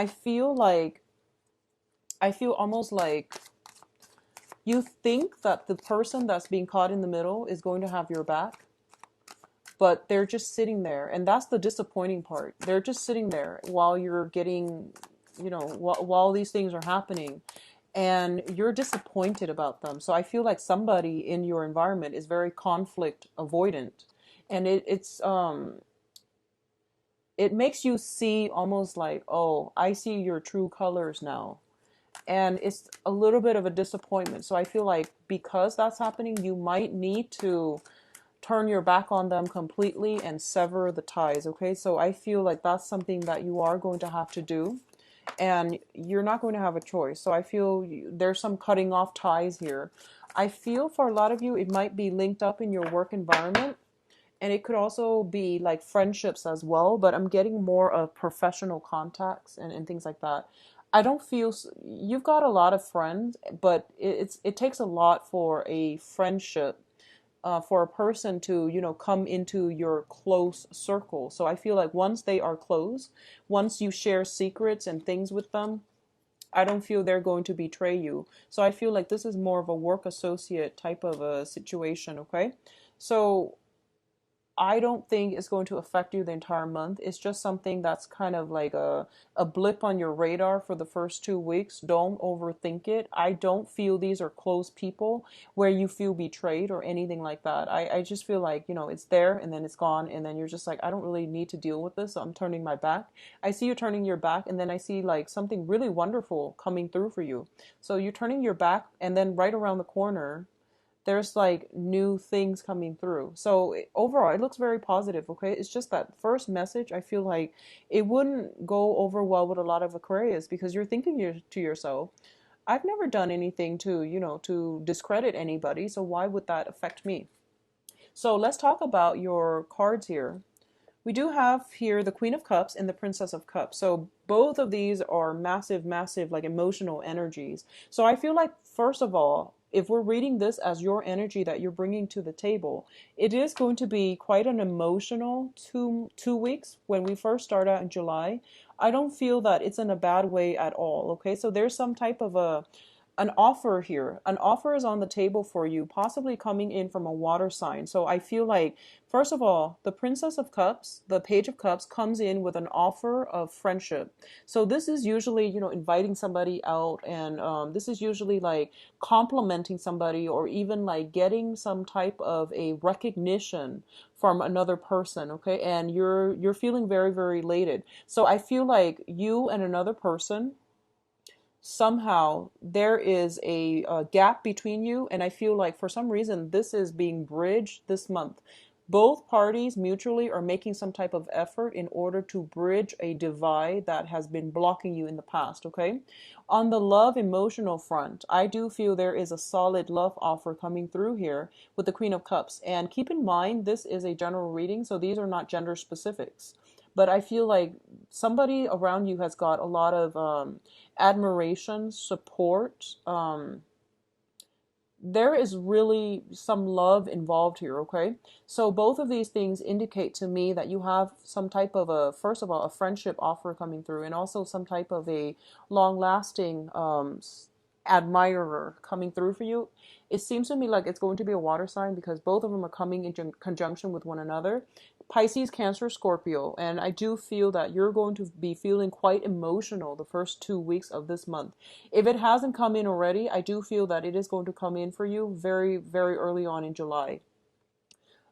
I feel almost like you think that the person that's being caught in the middle is going to have your back, but they're just sitting there. And that's the disappointing part. They're just sitting there while you're getting, while these things are happening, and you're disappointed about them. So I feel like somebody in your environment is very conflict avoidant. And it makes you see almost like, oh, I see your true colors now. And it's a little bit of a disappointment. So I feel like because that's happening, you might need to turn your back on them completely and sever the ties. Okay, so I feel like that's something that you are going to have to do, and you're not going to have a choice. So I feel there's some cutting off ties here. I feel for a lot of you it might be linked up in your work environment, and it could also be like friendships as well, but I'm getting more of professional contacts and things like that. I don't feel you've got a lot of friends, but it takes a lot for a friendship, for a person to, come into your close circle. So I feel like once they are close, once you share secrets and things with them, I don't feel they're going to betray you. So I feel like this is more of a work associate type of a situation, okay? So I don't think it's going to affect you the entire month. It's just something that's kind of like a blip on your radar for the first 2 weeks. Don't overthink it. I don't feel these are close people where you feel betrayed or anything like that. I just feel like, it's there and then it's gone. And then you're just like, I don't really need to deal with this. So I'm turning my back. I see you turning your back, and then I see like something really wonderful coming through for you. So you're turning your back, and then right around the corner, there's like new things coming through. So overall, it looks very positive, okay? It's just that first message, I feel like it wouldn't go over well with a lot of Aquarius, because you're thinking to yourself, I've never done anything to, to discredit anybody, so why would that affect me? So let's talk about your cards here. We do have here the Queen of Cups and the Princess of Cups. So both of these are massive, massive, like emotional energies. So I feel like, first of all, if we're reading this as your energy that you're bringing to the table, it is going to be quite an emotional two weeks when we first start out in July. I don't feel that it's in a bad way at all. Okay, so there's some type of an offer here. An offer is on the table for you, possibly coming in from a water sign. So I feel like, first of all, the Princess of Cups, the Page of Cups comes in with an offer of friendship. So this is usually, inviting somebody out, and this is usually like complimenting somebody, or even like getting some type of a recognition from another person, okay? And you're feeling very, very elated. So I feel like you and another person, somehow there is a gap between you, and I feel like for some reason this is being bridged this month. Both parties mutually are making some type of effort in order to bridge a divide that has been blocking you in the past, okay? On the love emotional front, I do feel there is a solid love offer coming through here with the Queen of Cups. And keep in mind, this is a general reading, so these are not gender specifics. But I feel like somebody around you has got a lot of admiration, support. There is really some love involved here, okay? So both of these things indicate to me that you have some type of first of all, a friendship offer coming through, and also some type of a long-lasting admirer coming through for you. It seems to me like it's going to be a water sign, because both of them are coming in conjunction with one another. Pisces, Cancer, Scorpio. And I do feel that you're going to be feeling quite emotional the first 2 weeks of this month. If it hasn't come in already, I do feel that it is going to come in for you very, very early on in July.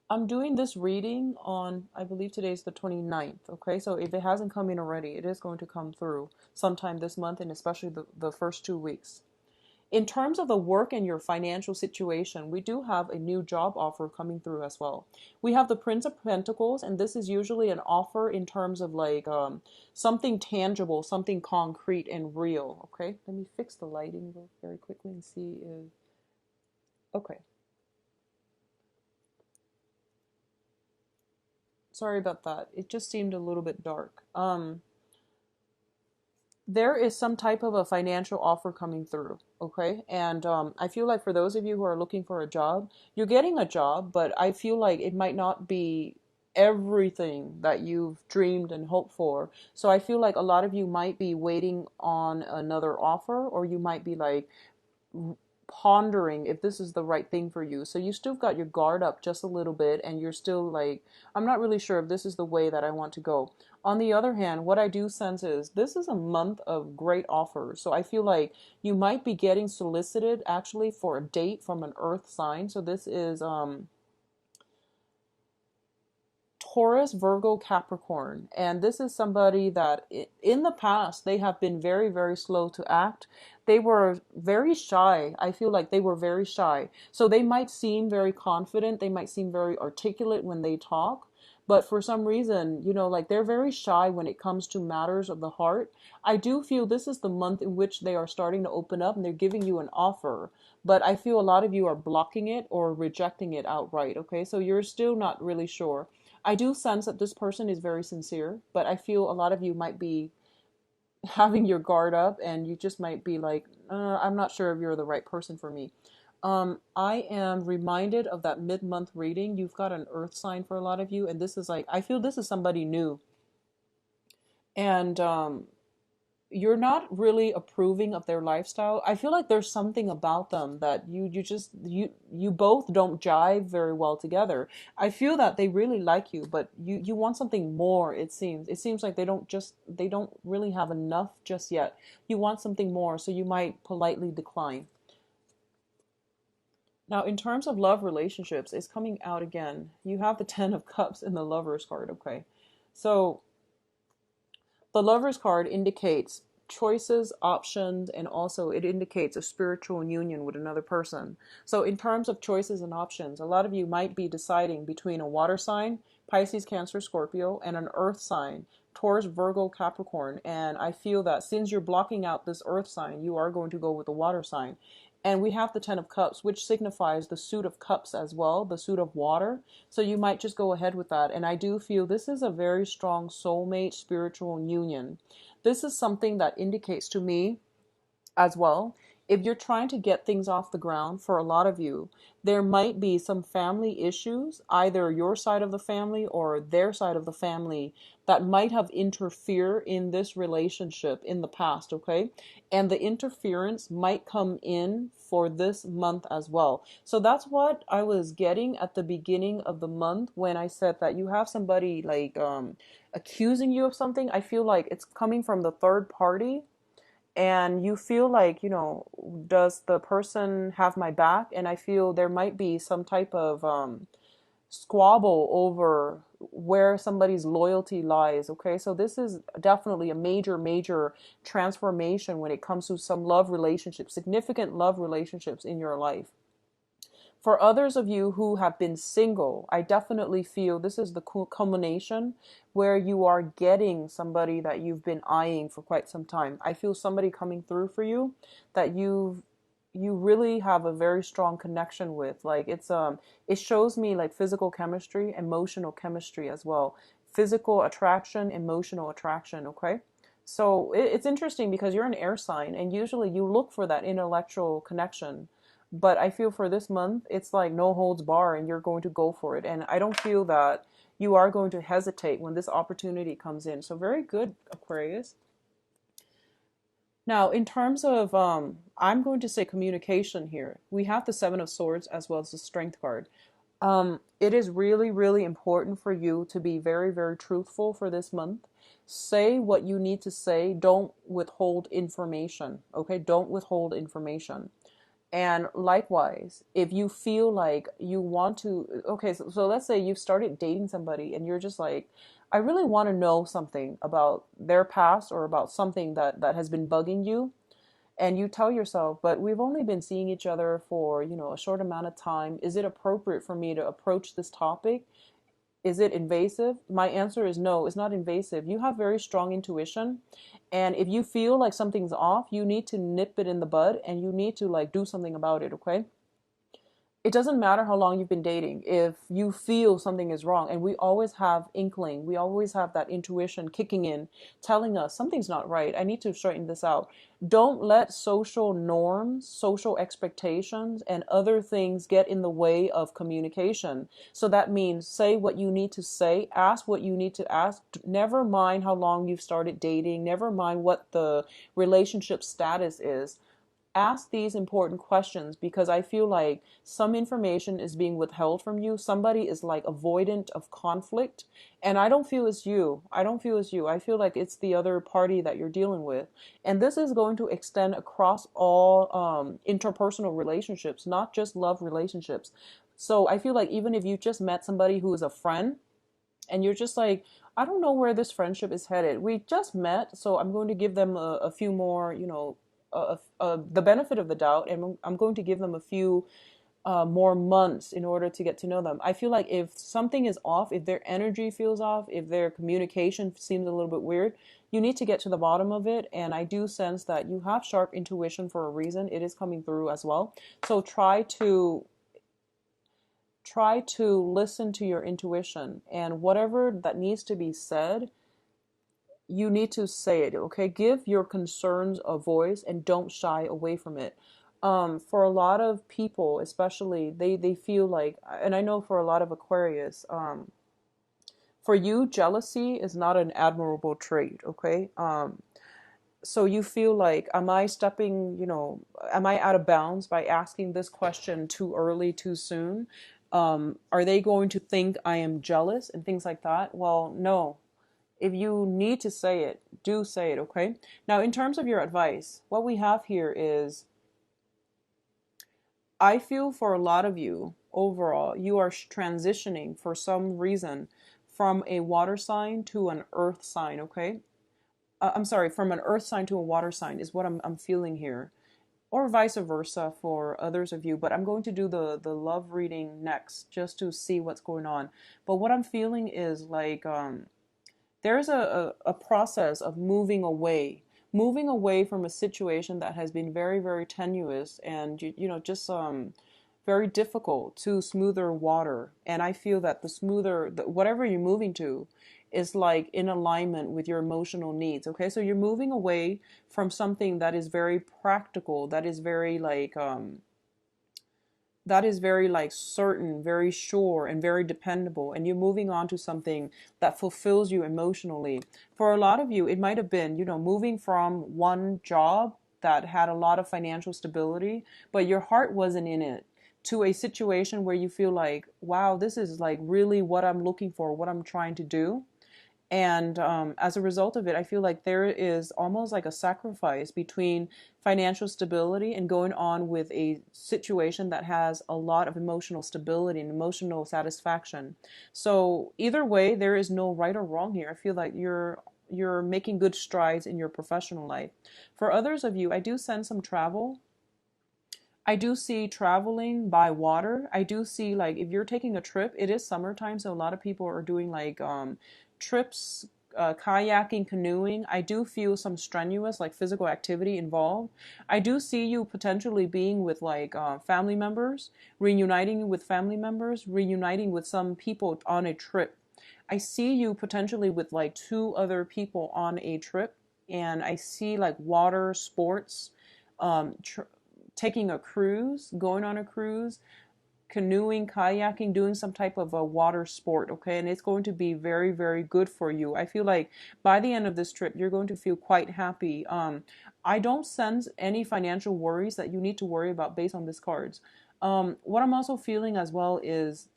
I'm doing this reading on, I believe today's the 29th, okay? So if it hasn't come in already, it is going to come through sometime this month, and especially the first 2 weeks. In terms of the work and your financial situation, we do have a new job offer coming through as well. We have the Prince of Pentacles, and this is usually an offer in terms of like something tangible, something concrete and real. Okay, let me fix the lighting very quickly and see if. Okay. Sorry about that. It just seemed a little bit dark. There is some type of a financial offer coming through, okay? And I feel like for those of you who are looking for a job, you're getting a job, but I feel like it might not be everything that you've dreamed and hoped for. So I feel like a lot of you might be waiting on another offer, or you might be like pondering if this is the right thing for you. So you still got your guard up just a little bit, and you're still like, I'm not really sure if this is the way that I want to go. On the other hand, what I do sense is this is a month of great offers. So I feel like you might be getting solicited actually for a date from an earth sign. So this is Taurus, Virgo, Capricorn. And this is somebody that in the past, they have been very, very slow to act. They were very shy. I feel like they were very shy. So they might seem very confident. They might seem very articulate when they talk. But for some reason, like they're very shy when it comes to matters of the heart. I do feel this is the month in which they are starting to open up and they're giving you an offer. But I feel a lot of you are blocking it or rejecting it outright. Okay, so you're still not really sure. I do sense that this person is very sincere, but I feel a lot of you might be having your guard up and you just might be like, I'm not sure if you're the right person for me. I am reminded of that mid-month reading. You've got an earth sign for a lot of you, and this is like, I feel this is somebody new. And you're not really approving of their lifestyle. I feel like there's something about them that you both don't jive very well together. I feel that they really like you, but you want something more. It seems like they don't really have enough just yet. You want something more, so you might politely decline. Now, in terms of love relationships, it's coming out again. You have the 10 of Cups in the Lovers card, okay? So the Lovers card indicates choices, options, and also it indicates a spiritual union with another person. So in terms of choices and options, a lot of you might be deciding between a water sign, Pisces, Cancer, Scorpio, and an earth sign, Taurus, Virgo, Capricorn. And I feel that since you're blocking out this earth sign, you are going to go with the water sign. And we have the 10 of Cups, which signifies the suit of cups as well, the suit of water. So you might just go ahead with that. And I do feel this is a very strong soulmate spiritual union. This is something that indicates to me as well, if you're trying to get things off the ground, for a lot of you, there might be some family issues, either your side of the family or their side of the family, that might have interfered in this relationship in the past, okay? And the interference might come in for this month as well. So that's what I was getting at the beginning of the month when I said that you have somebody like accusing you of something. I feel like it's coming from the third party, and you feel like, does the person have my back? And I feel there might be some type of squabble over where somebody's loyalty lies. Okay, so this is definitely a major, major transformation when it comes to some love relationships, significant love relationships in your life. For others of you who have been single, I definitely feel this is the culmination where you are getting somebody that you've been eyeing for quite some time. I feel somebody coming through for you that you really have a very strong connection with. Like it shows me like physical chemistry, emotional chemistry as well. Physical attraction, emotional attraction, okay? So it's interesting because you're an air sign and usually you look for that intellectual connection. But I feel for this month, it's like no holds bar and you're going to go for it. And I don't feel that you are going to hesitate when this opportunity comes in. So very good, Aquarius. Now, in terms of, I'm going to say communication here. We have the Seven of Swords as well as the Strength card. It is really, really important for you to be very, very truthful for this month. Say what you need to say. Don't withhold information. Okay, don't withhold information. And likewise, if you feel like you want to, okay, so let's say you've started dating somebody and you're just like, I really want to know something about their past or about something that has been bugging you. And you tell yourself, but we've only been seeing each other for, a short amount of time. Is it appropriate for me to approach this topic? Is it invasive? My answer is no, it's not invasive. You have very strong intuition. And if you feel like something's off, you need to nip it in the bud and you need to like do something about it, okay? it doesn't matter how long you've been dating. If you feel something is wrong, and we always have inkling, we always have that intuition kicking in, telling us something's not right, I need to straighten this out. Don't let social norms, social expectations, and other things get in the way of communication. So that means say what you need to say, ask what you need to ask. Never mind how long you've started dating, never mind what the relationship status is. Ask these important questions, because I feel like some information is being withheld from you. Somebody is like avoidant of conflict. And I don't feel it's you. I don't feel it's you. I feel like it's the other party that you're dealing with. And this is going to extend across all interpersonal relationships, not just love relationships. So I feel like even if you just met somebody who is a friend and you're just like, I don't know where this friendship is headed. We just met, so I'm going to give them a few more, the benefit of the doubt, and I'm going to give them a few more months in order to get to know them. I feel like if something is off, if their energy feels off, if their communication seems a little bit weird, you need to get to the bottom of it. And I do sense that you have sharp intuition for a reason. It is coming through as well. So try to listen to your intuition, and whatever that needs to be said, you need to say it, okay? Give your concerns a voice and don't shy away from it. For a lot of people, especially, they feel like, and I know for a lot of Aquarius, for you, jealousy is not an admirable trait, okay? So you feel like, am I out of bounds by asking this question too early, too soon? Are they going to think I am jealous and things like that? Well, no. If you need to say it, do say it, okay? Now, in terms of your advice, what we have here is, I feel for a lot of you, overall, you are transitioning for some reason from a water sign to an earth sign, okay? I'm sorry, from an earth sign to a water sign is what I'm feeling here. Or vice versa for others of you, but I'm going to do the love reading next just to see what's going on. But what I'm feeling is like, there's a process of moving away from a situation that has been very, very tenuous and, just very difficult, to smoother water. And I feel that whatever you're moving to is like in alignment with your emotional needs. Okay. So you're moving away from something that is very practical, that is very like certain, very sure, and very dependable, and you're moving on to something that fulfills you emotionally. For a lot of you, it might have been, moving from one job that had a lot of financial stability, but your heart wasn't in it, to a situation where you feel like, wow, this is like really what I'm looking for, what I'm trying to do. And as a result of it, I feel like there is almost like a sacrifice between financial stability and going on with a situation that has a lot of emotional stability and emotional satisfaction. So either way, there is no right or wrong here. I feel like you're making good strides in your professional life. For others of you, I do sense some travel. I do see traveling by water. I do see, like, if you're taking a trip, it is summertime, so a lot of people are doing like trips, kayaking, canoeing. I do feel some strenuous, like, physical activity involved. I do see you potentially being with like family members, reuniting with some people on a trip. I see you potentially with like two other people on a trip, and I see like water sports, taking a cruise, going on a cruise, canoeing, kayaking, doing some type of a water sport, okay? And it's going to be very, very good for you. I feel like by the end of this trip, you're going to feel quite happy. I don't sense any financial worries that you need to worry about based on these cards. What I'm also feeling as well is,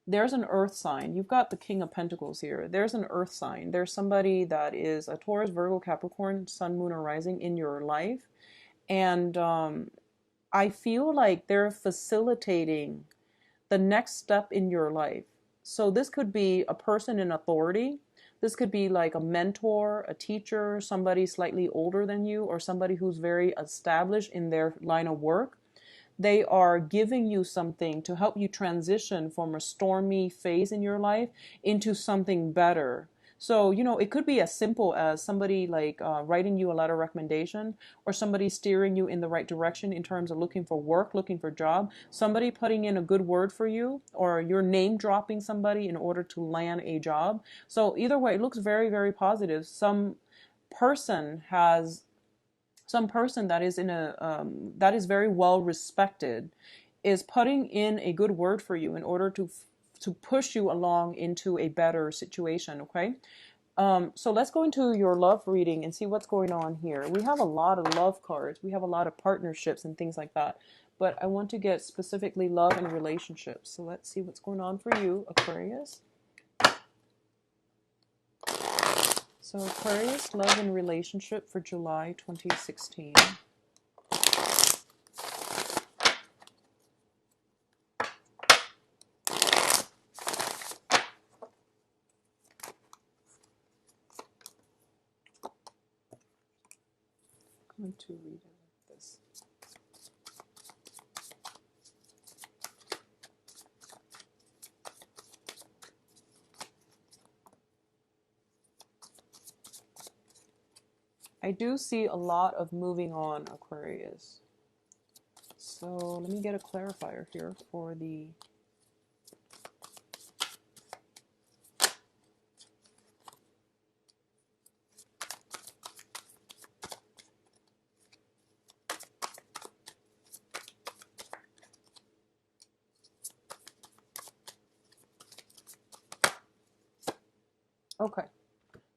there's an earth sign. You've got the King of Pentacles here. There's an earth sign. There's somebody that is a Taurus, Virgo, Capricorn, Sun, Moon, or Rising in your life. And I feel like they're facilitating the next step in your life. So this could be a person in authority. This could be like a mentor, a teacher, somebody slightly older than you, or somebody who's very established in their line of work. They are giving you something to help you transition from a stormy phase in your life into something better. So, you know, it could be as simple as somebody like writing you a letter of recommendation, or somebody steering you in the right direction in terms of looking for work, looking for a job, somebody putting in a good word for you, or you're name dropping somebody in order to land a job. So either way, it looks very, very positive. Person has some person that is in a that is very well respected is putting in a good word for you in order to push you along into a better situation. Okay. So let's go into your love reading and see what's going on here. We have a lot of love cards. We have a lot of partnerships and things like that. But I want to get specifically love and relationships. So let's see what's going on for you, Aquarius. So Aquarius, love and relationship for July 2016. I'm going to read it like this. I do see a lot of moving on, Aquarius. So let me get a clarifier here for the okay.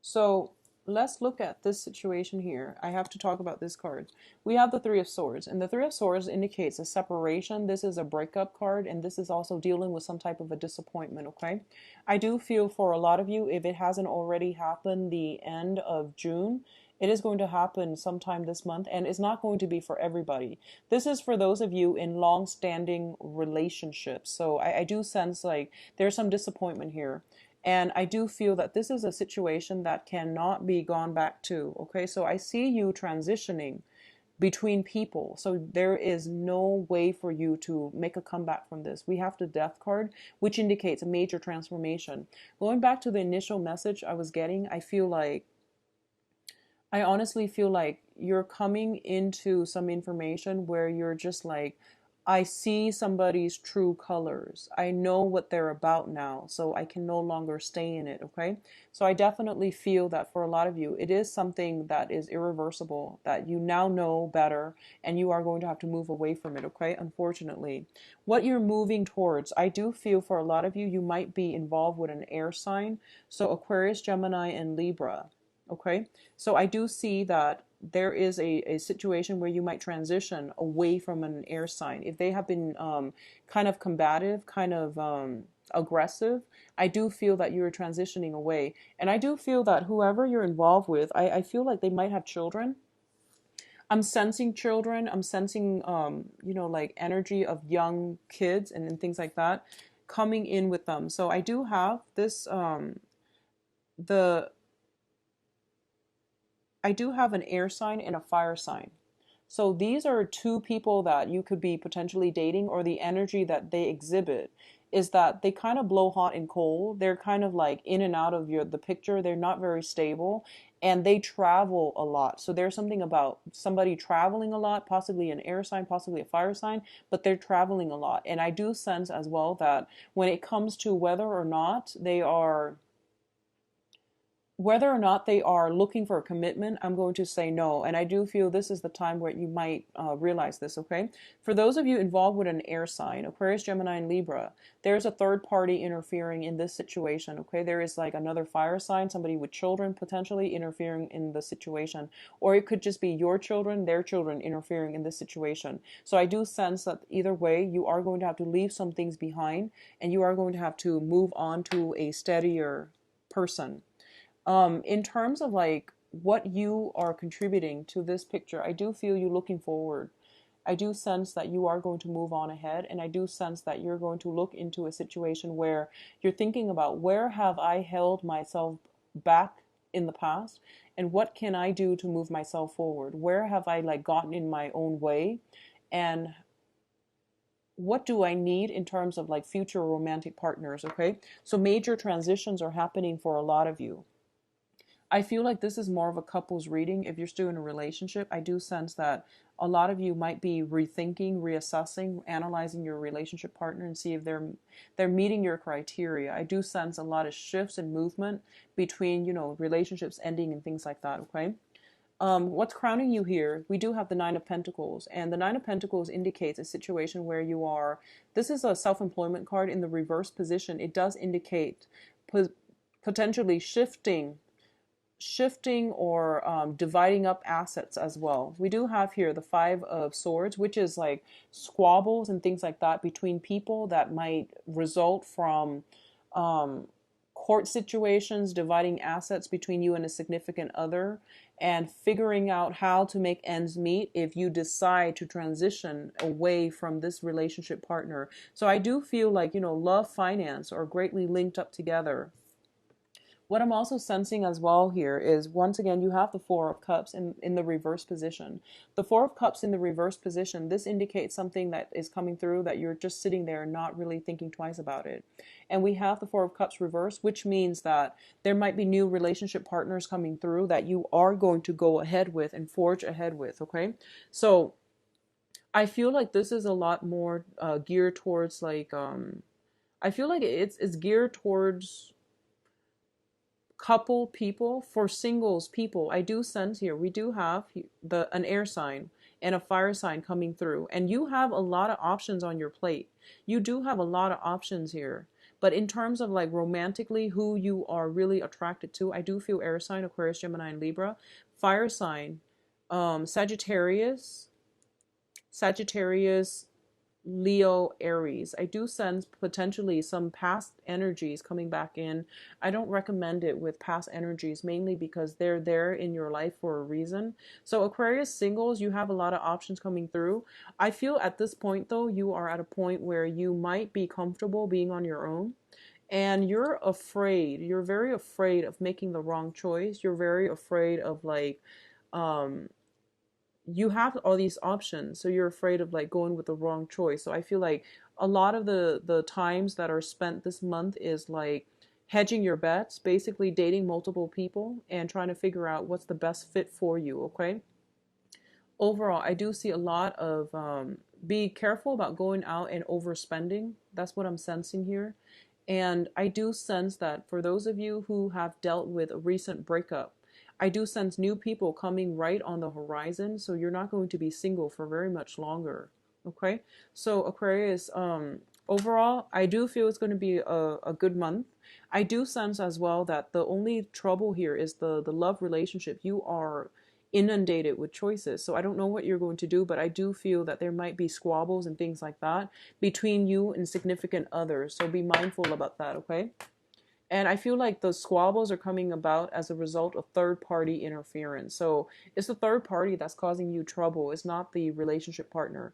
So let's look at this situation here. I have to talk about this card. We have the Three of Swords, and the Three of Swords indicates a separation. This is a breakup card, and this is also dealing with some type of a disappointment, okay? I do feel for a lot of you, if it hasn't already happened the end of June, it is going to happen sometime this month, and it's not going to be for everybody. This is for those of you in long-standing relationships. So I do sense like there's some disappointment here. And I do feel that this is a situation that cannot be gone back to. Okay, so I see you transitioning between people. So there is no way for you to make a comeback from this. We have the Death card, which indicates a major transformation. Going back to the initial message I was getting, I honestly feel like you're coming into some information where you're just like, I see somebody's true colors. I know what they're about now, so I can no longer stay in it, okay? So I definitely feel that for a lot of you, it is something that is irreversible, that you now know better, and you are going to have to move away from it, okay? Unfortunately. What you're moving towards, I do feel for a lot of you, you might be involved with an air sign. So Aquarius, Gemini, and Libra. Okay, so I do see that there is a situation where you might transition away from an air sign. If they have been kind of combative, kind of aggressive, I do feel that you're transitioning away. And I do feel that whoever you're involved with, I feel like they might have children. I'm sensing children. I'm sensing, you know, like energy of young kids and things like that coming in with them. So I do have this, the I do have an air sign and a fire sign. So these are two people that you could be potentially dating, or the energy that they exhibit is that they kind of blow hot and cold. They're kind of like in and out of the picture. They're not very stable, and they travel a lot. So there's something about somebody traveling a lot, possibly an air sign, possibly a fire sign, but they're traveling a lot. And I do sense as well that when it comes to whether or not they are looking for a commitment, I'm going to say no. And I do feel this is the time where you might realize this, okay? For those of you involved with an air sign, Aquarius, Gemini, and Libra, there's a third party interfering in this situation, okay? There is like another fire sign, somebody with children potentially interfering in the situation. Or it could just be your children, their children interfering in this situation. So I do sense that either way, you are going to have to leave some things behind, and you are going to have to move on to a steadier person. In terms of like what you are contributing to this picture, I do feel you looking forward. I do sense that you are going to move on ahead, and I do sense that you're going to look into a situation where you're thinking about, where have I held myself back in the past, and what can I do to move myself forward? Where have I like gotten in my own way, and what do I need in terms of like future romantic partners, okay? So major transitions are happening for a lot of you. I feel like this is more of a couples reading. If you're still in a relationship, I do sense that a lot of you might be rethinking, reassessing, analyzing your relationship partner and see if they're meeting your criteria. I do sense a lot of shifts and movement between, relationships ending and things like that, okay? What's crowning you here? We do have the Nine of Pentacles, and the Nine of Pentacles indicates a situation where you are. This is a self-employment card in the reverse position. It does indicate potentially shifting or dividing up assets as well. We do have here the Five of Swords, which is like squabbles and things like that between people that might result from court situations, dividing assets between you and a significant other, and figuring out how to make ends meet if you decide to transition away from this relationship partner. So I do feel like, love, finance are greatly linked up together. What I'm also sensing as well here is, once again, you have the Four of Cups in the reverse position. The Four of Cups in the reverse position, this indicates something that is coming through that you're just sitting there not really thinking twice about it. And we have the Four of Cups reverse, which means that there might be new relationship partners coming through that you are going to go ahead with and forge ahead with, okay? So I feel like this is a lot more geared towards like, I feel like it's geared towards couple people. For singles people, I do sense here we do have an air sign and a fire sign coming through, and you have a lot of options on your plate. You do have a lot of options here, but in terms of like romantically who you are really attracted to, I do feel air sign, Aquarius, Gemini, and Libra. Fire sign, Sagittarius, Leo, Aries. I do sense potentially some past energies coming back in. I don't recommend it with past energies, mainly because they're there in your life for a reason. So Aquarius singles, you have a lot of options coming through. I feel at this point though, you are at a point where you might be comfortable being on your own. And you're afraid, you're very afraid of making the wrong choice. You're very afraid of like, you have all these options, so you're afraid of like going with the wrong choice. So I feel like a lot of the times that are spent this month is like hedging your bets, basically dating multiple people and trying to figure out what's the best fit for you, okay? Overall, I do see a lot of be careful about going out and overspending. That's what I'm sensing here. And I do sense that for those of you who have dealt with a recent breakup, I do sense new people coming right on the horizon, so you're not going to be single for very much longer. Okay, so Aquarius, overall, I do feel it's going to be a good month. I do sense as well that the only trouble here is the love relationship. You are inundated with choices, so I don't know what you're going to do, but I do feel that there might be squabbles and things like that between you and significant others, so be mindful about that, okay? And I feel like the squabbles are coming about as a result of third party interference. So it's the third party that's causing you trouble. It's not the relationship partner.